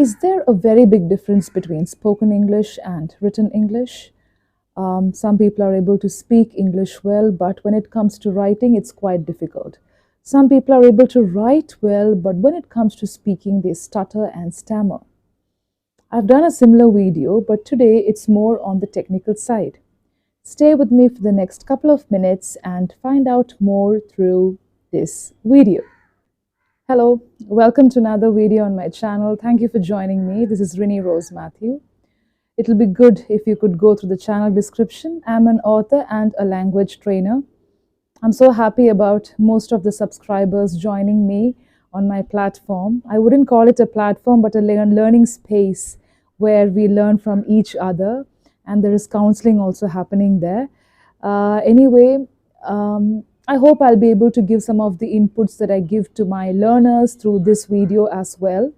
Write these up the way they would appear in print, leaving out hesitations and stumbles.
Is there a very big difference between spoken English and written English? Some people are able to speak English well, but when it comes to writing, it's quite difficult. Some people are able to write well, but when it comes to speaking, they stutter and stammer. I've done a similar video, but today it's more on the technical side. Stay with me for the next couple of minutes and find out more through this video. Hello, welcome to another video on my channel. Thank you for joining me. This is Rini Rose Matthew. It'll be good if you could go through the channel description. I'm an author and a language trainer. I'm so happy about most of the subscribers joining me on my platform. I wouldn't call it a platform, but a learning space where we learn from each other, and there is counseling also happening there. Anyway, I hope I'll be able to give some of the inputs that I give to my learners through this video as well.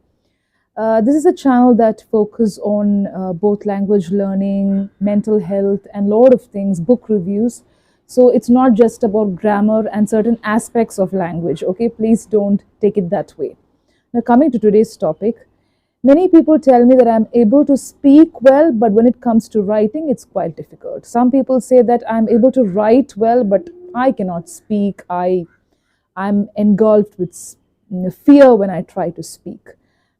This is a channel that focuses on both language learning, mental health, and a lot of things, book reviews. So it's not just about grammar and certain aspects of language, okay? Please don't take it that way. Now, coming to today's topic, many people tell me that I'm able to speak well, but when it comes to writing, it's quite difficult. Some people say that I'm able to write well, but I cannot speak. I'm engulfed with fear when I try to speak.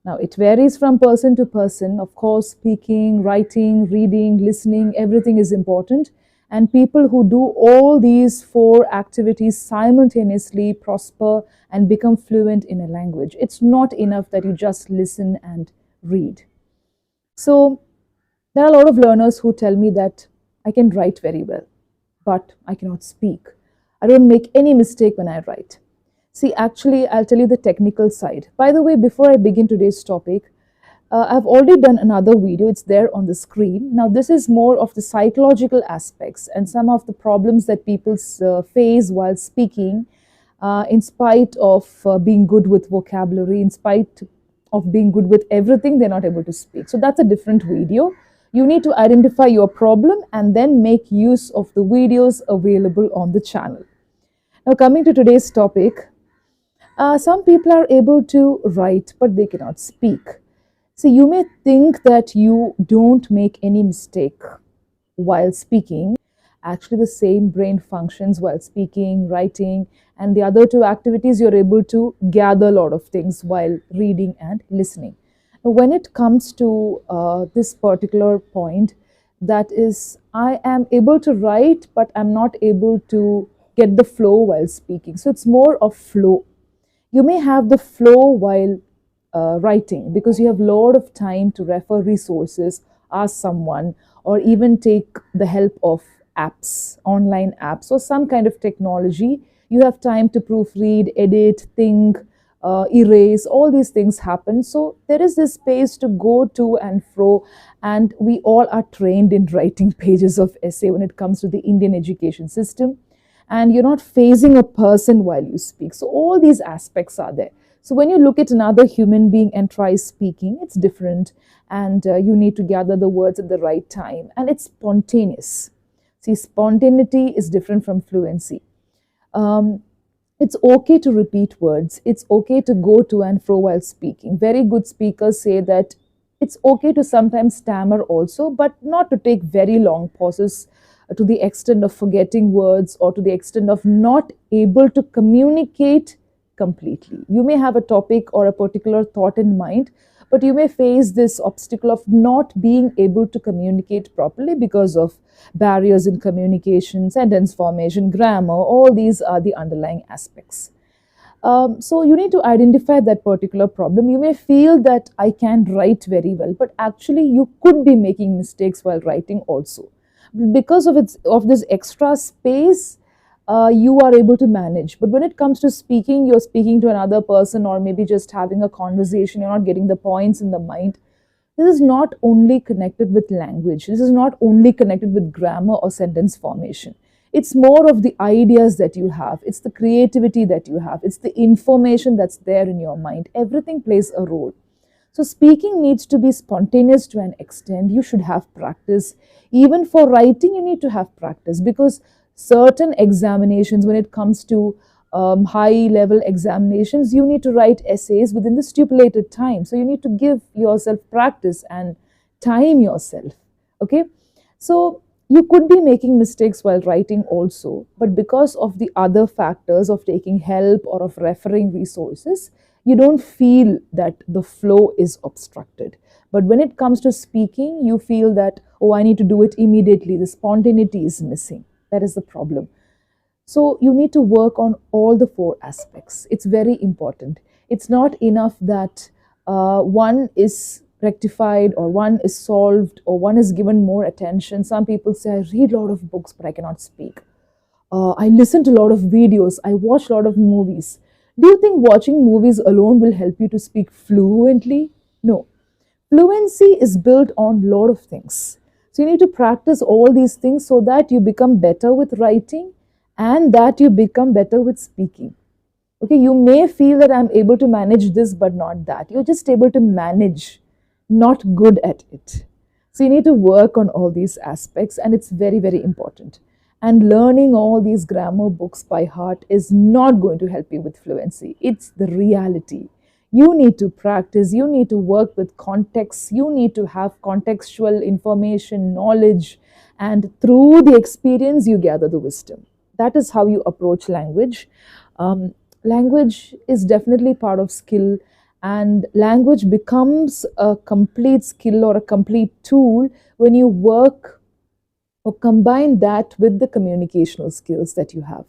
Now, it varies from person to person. Of course, speaking, writing, reading, listening, everything is important. And people who do all these four activities simultaneously prosper and become fluent in a language. It's not enough that you just listen and read. So, there are a lot of learners who tell me that I can write very well, but I cannot speak. I don't make any mistake when I write. See, actually, I'll tell you the technical side. By the way, before I begin today's topic, I've already done another video. It's there on the screen. Now, this is more of the psychological aspects and some of the problems that people face while speaking, in spite of being good with vocabulary, in spite of being good with everything, they're not able to speak. So that's a different video. You need to identify your problem and then make use of the videos available on the channel. Now, coming to today's topic, some people are able to write, but they cannot speak. So you may think that you don't make any mistake while speaking. Actually, the same brain functions while speaking, writing, and the other two activities, you're able to gather a lot of things while reading and listening. Now, when it comes to this particular point, that is, I am able to write, but I'm not able to get the flow while speaking. So it's more of flow. You may have the flow while writing because you have a lot of time to refer resources, ask someone, or even take the help of apps, online apps, or some kind of technology. You have time to proofread, edit, think, erase, all these things happen. So there is this space to go to and fro, and we all are trained in writing pages of essay when it comes to the Indian education system. And you're not facing a person while you speak. So all these aspects are there. So when you look at another human being and try speaking, it's different, and you need to gather the words at the right time, and it's spontaneous. See, spontaneity is different from fluency. It's okay to repeat words. It's okay to go to and fro while speaking. Very good speakers say that it's okay to sometimes stammer also, but not to take very long pauses to the extent of forgetting words or to the extent of not able to communicate completely. You may have a topic or a particular thought in mind, but you may face this obstacle of not being able to communicate properly because of barriers in communication, sentence formation, grammar. All these are the underlying aspects. So you need to identify that particular problem. You may feel that I can write very well, but actually you could be making mistakes while writing also. Because of this extra space, you are able to manage. But when it comes to speaking, you're speaking to another person or maybe just having a conversation, you're not getting the points in the mind. This is not only connected with language. This is not only connected with grammar or sentence formation. It's more of the ideas that you have. It's the creativity that you have. It's the information that's there in your mind. Everything plays a role. So speaking needs to be spontaneous to an extent. You should have practice. Even for writing, you need to have practice because certain examinations, when it comes to high level examinations, you need to write essays within the stipulated time. So you need to give yourself practice and time yourself. Okay. So you could be making mistakes while writing also, but because of the other factors of taking help or of referring resources, you don't feel that the flow is obstructed. But when it comes to speaking, you feel that, oh, I need to do it immediately. The spontaneity is missing. That is the problem. So you need to work on all the four aspects. It's very important. It's not enough that one is rectified or one is solved or one is given more attention. Some people say, I read a lot of books, but I cannot speak. I listen to a lot of videos. I watch a lot of movies. Do you think watching movies alone will help you to speak fluently? No. Fluency is built on a lot of things. So you need to practice all these things so that you become better with writing and that you become better with speaking. Okay, you may feel that I'm able to manage this, but not that. You're just able to manage, not good at it. So you need to work on all these aspects, and it's very, very important. And learning all these grammar books by heart is not going to help you with fluency. It's the reality. You need to practice, you need to work with context, you need to have contextual information, knowledge, and through the experience, you gather the wisdom. That is how you approach language. Language is definitely part of skill, and language becomes a complete skill or a complete tool when you work or combine that with the communicational skills that you have.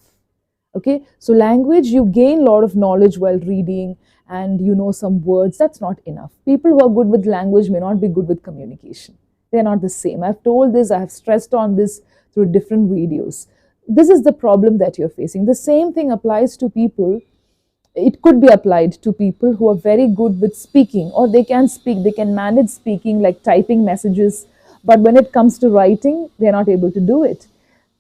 Okay, so language, you gain a lot of knowledge while reading and you know some words. That's not enough. People who are good with language may not be good with communication. They're not the same. I've told this, I have stressed on this through different videos. This is the problem that you're facing. The same thing applies to people. It could be applied to people who are very good with speaking, or they can speak, they can manage speaking like typing messages, but when it comes to writing, they're not able to do it.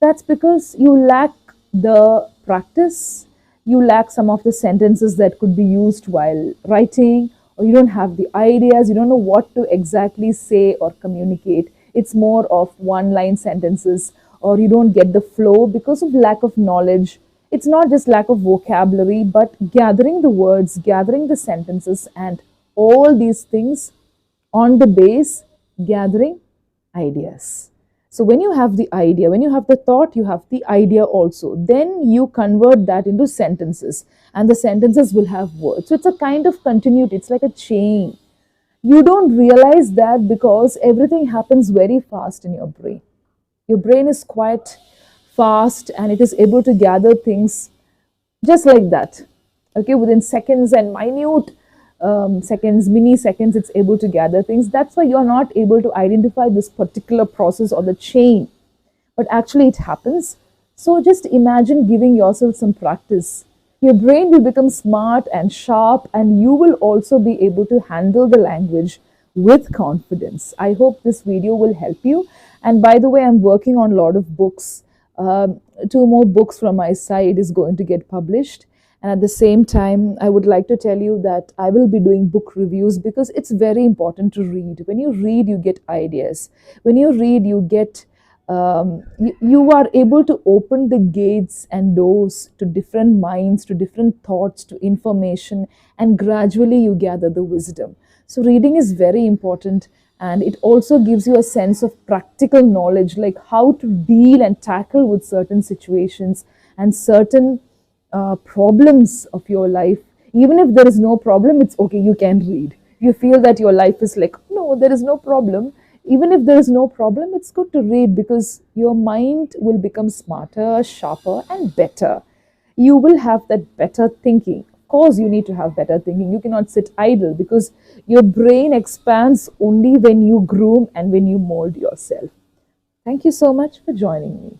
That's because you lack the practice, you lack some of the sentences that could be used while writing, or you don't have the ideas, you don't know what to exactly say or communicate. It's more of one line sentences, or you don't get the flow because of lack of knowledge. It's not just lack of vocabulary, but gathering the words, gathering the sentences, and all these things on the base, gathering ideas. So when you have the idea, when you have the thought, you have the idea also. Then you convert that into sentences, and the sentences will have words. So it's a kind of continuity, it's like a chain. You don't realize that because everything happens very fast in your brain. Your brain is quite fast and it is able to gather things just like that. Okay, within seconds and minute seconds, milliseconds, it's able to gather things. That's why you're not able to identify this particular process or the chain, but actually it happens. So just imagine giving yourself some practice. Your brain will become smart and sharp, and you will also be able to handle the language with confidence. I hope this video will help you. And by the way, I'm working on a lot of books. Two more books from my side is going to get published. And at the same time, I would like to tell you that I will be doing book reviews because it's very important to read. When you read, you get ideas. When you read, you get you are able to open the gates and doors to different minds, to different thoughts, to information, and gradually you gather the wisdom. So reading is very important, and it also gives you a sense of practical knowledge, like how to deal and tackle with certain situations and certain problems of your life. Even if there is no problem, it's okay, you can read. You feel that your life is like, no, there is no problem. Even if there is no problem, it's good to read because your mind will become smarter, sharper, and better. You will have that better thinking. Of course, you need to have better thinking. You cannot sit idle because your brain expands only when you groom and when you mold yourself. Thank you so much for joining me.